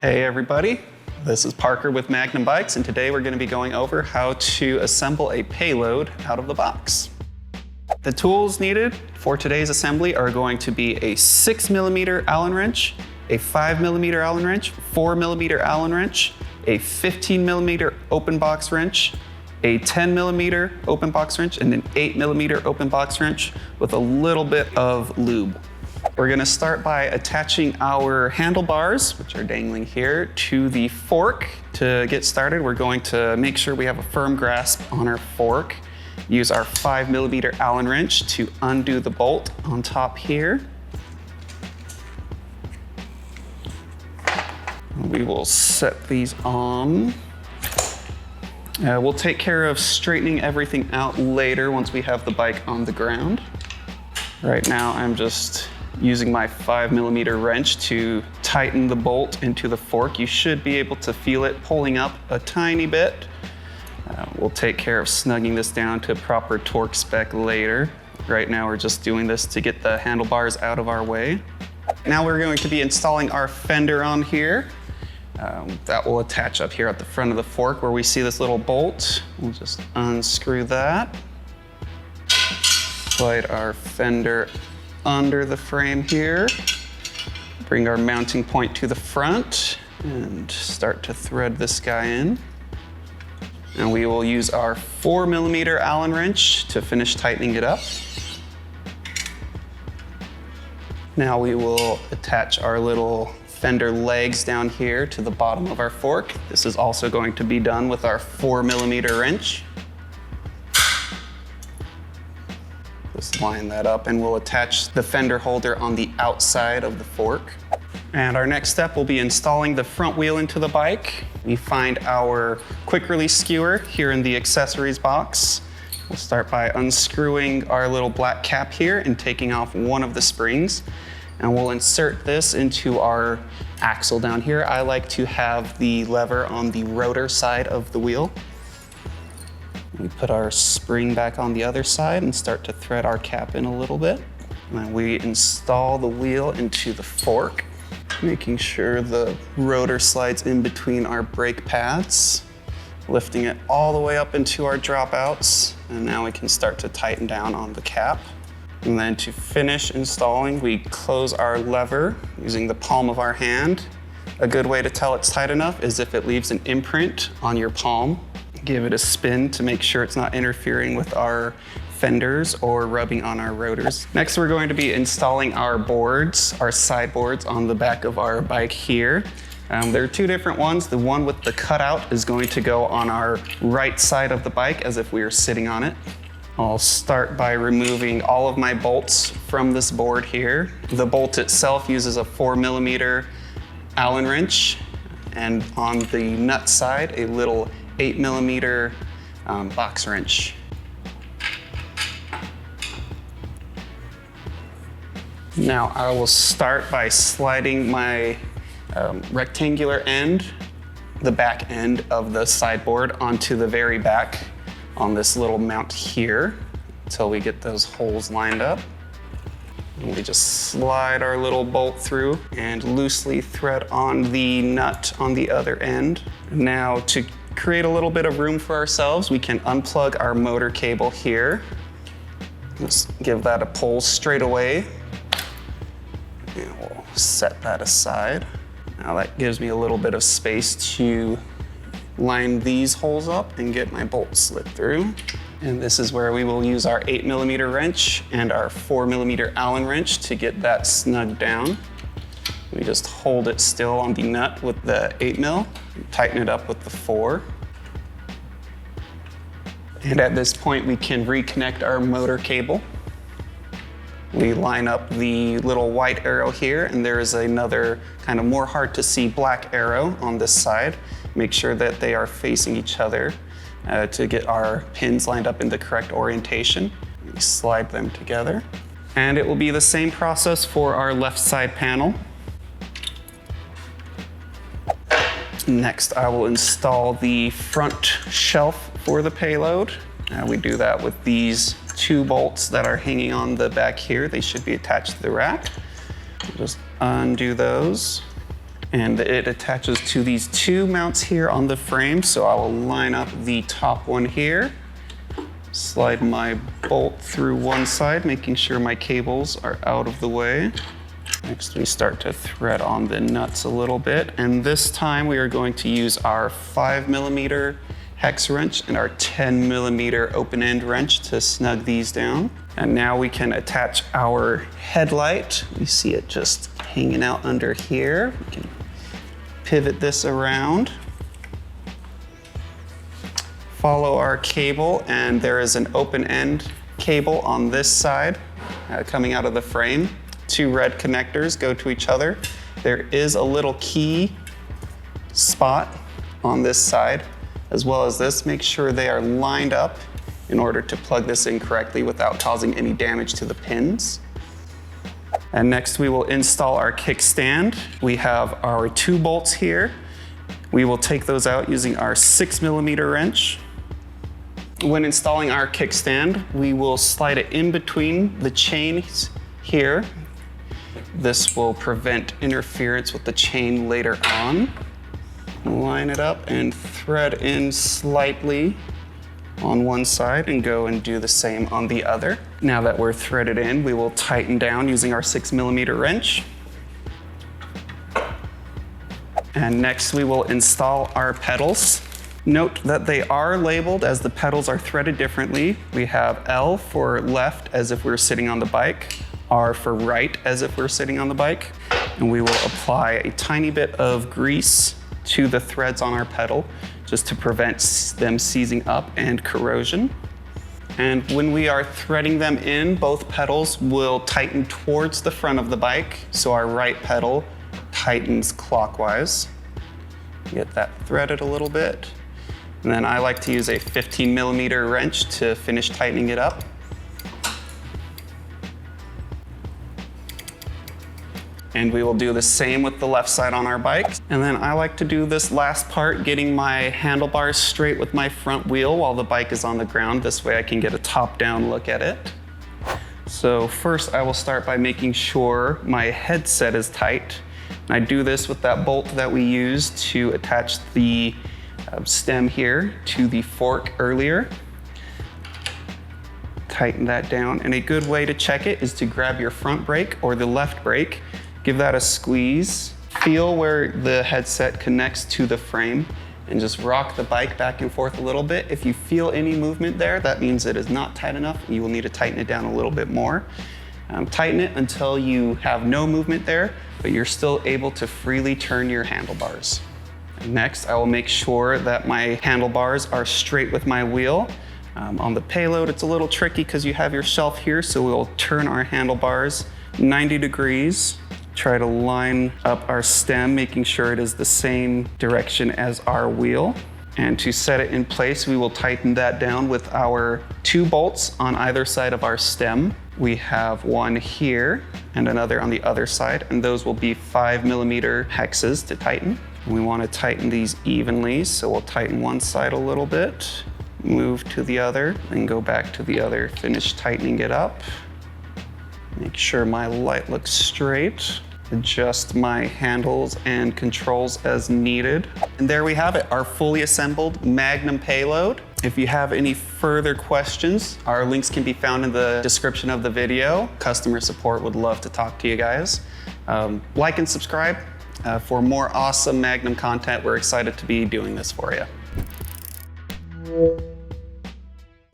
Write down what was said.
Hey everybody, this is Parker with Magnum Bikes, and today we're going to be going over how to assemble a payload out of the box. The tools needed for today's assembly are going to be a 6mm Allen wrench, a 5mm Allen wrench, 4mm Allen wrench, a 15mm open box wrench, a 10mm open box wrench, and an 8mm open box wrench with a little bit of lube. We're going to start by attaching our handlebars, which are dangling here, to the fork. To get started, we're going to make sure we have a firm grasp on our fork. Use our 5mm Allen wrench to undo the bolt on top here. We will set these on. We'll take care of straightening everything out later once we have the bike on the ground. Right now, I'm just using my 5mm wrench to tighten the bolt into the fork. You should be able to feel it pulling up a tiny bit. We'll take care of snugging this down to proper torque spec later. Right now we're just doing this to get the handlebars out of our way. Now we're going to be installing our fender on here. That will attach up here at the front of the fork where we see this little bolt. We'll just unscrew that. Slide our fender under the frame here. Bring our mounting point to the front and start to thread this guy in. And we will use our 4mm Allen wrench to finish tightening it up. Now we will attach our little fender legs down here to the bottom of our fork. This is also going to be done with our 4mm wrench. Just line that up and we'll attach the fender holder on the outside of the fork. And our next step will be installing the front wheel into the bike. We find our quick release skewer here in the accessories box. We'll start by unscrewing our little black cap here and taking off one of the springs. And we'll insert this into our axle down here. I like to have the lever on the rotor side of the wheel. We put our spring back on the other side and start to thread our cap in a little bit. And then we install the wheel into the fork, making sure the rotor slides in between our brake pads, lifting it all the way up into our dropouts. And now we can start to tighten down on the cap. And then to finish installing, we close our lever using the palm of our hand. A good way to tell it's tight enough is if it leaves an imprint on your palm. Give it a spin to make sure it's not interfering with our fenders or rubbing on our rotors. Next, we're going to be installing our boards, our side boards on the back of our bike here. There are two different ones. The one with the cutout is going to go on our right side of the bike as if we were sitting on it. I'll start by removing all of my bolts from this board here. The bolt itself uses a 4mm Allen wrench, and on the nut side, a little 8mm box wrench. Now I will start by sliding my rectangular end, the back end of the sideboard, onto the very back on this little mount here until we get those holes lined up. And we just slide our little bolt through and loosely thread on the nut on the other end. Now to create a little bit of room for ourselves, we can unplug our motor cable here. Just give that a pull straight away. And we'll set that aside. Now that gives me a little bit of space to line these holes up and get my bolt slid through. And this is where we will use our 8mm wrench and our 4mm Allen wrench to get that snug down. We just hold it still on the nut with the 8mm, tighten it up with the 4. And at this point, we can reconnect our motor cable. We line up the little white arrow here, and there is another kind of more hard to see black arrow on this side. Make sure that they are facing each other to get our pins lined up in the correct orientation. We slide them together. And it will be the same process for our left side panel. Next, I will install the front shelf for the payload. We do that with these two bolts that are hanging on the back here. They should be attached to the rack. Just undo those. And it attaches to these two mounts here on the frame. So I will line up the top one here, slide my bolt through one side, making sure my cables are out of the way. Next, we start to thread on the nuts a little bit. And this time we are going to use our 5mm hex wrench and our 10mm open end wrench to snug these down. And now we can attach our headlight. We see it just hanging out under here. We can pivot this around. Follow our cable, and there is an open end cable on this side coming out of the frame. Two red connectors go to each other. There is a little key spot on this side as well as this. Make sure they are lined up in order to plug this in correctly without causing any damage to the pins. And next we will install our kickstand. We have our 2 bolts here. We will take those out using our 6mm wrench. When installing our kickstand, we will slide it in between the chains here. This will prevent interference with the chain later on. Line it up and thread in slightly on one side and go and do the same on the other. Now that we're threaded in, we will tighten down using our 6mm wrench. And next we will install our pedals. Note that they are labeled as the pedals are threaded differently. We have L for left as if we were sitting on the bike, R for right as if we're sitting on the bike. And we will apply a tiny bit of grease to the threads on our pedal just to prevent them seizing up and corrosion. And when we are threading them in, both pedals will tighten towards the front of the bike. So our right pedal tightens clockwise. Get that threaded a little bit. And then I like to use a 15mm wrench to finish tightening it up. And we will do the same with the left side on our bike. And then I like to do this last part, getting my handlebars straight with my front wheel while the bike is on the ground. This way I can get a top-down look at it. So first I will start by making sure my headset is tight. And I do this with that bolt that we used to attach the stem here to the fork earlier. Tighten that down. And a good way to check it is to grab your front brake or the left brake. Give that a squeeze. Feel where the headset connects to the frame and just rock the bike back and forth a little bit. If you feel any movement there, that means it is not tight enough. You will need to tighten it down a little bit more. Tighten it until you have no movement there, but you're still able to freely turn your handlebars. Next, I will make sure that my handlebars are straight with my wheel. On the Payload, it's a little tricky because you have your shelf here, so we'll turn our handlebars 90 degrees. Try to line up our stem, making sure it is the same direction as our wheel. And to set it in place, we will tighten that down with our 2 bolts on either side of our stem. We have one here and another on the other side, and those will be 5mm hexes to tighten. And we want to tighten these evenly, so we'll tighten one side a little bit, move to the other, then go back to the other, finish tightening it up. Make sure my light looks straight. Adjust my handles and controls as needed. And there we have it, our fully assembled Magnum Payload. If you have any further questions, our links can be found in the description of the video. Customer support would love to talk to you guys. Like and subscribe for more awesome Magnum content. We're excited to be doing this for you.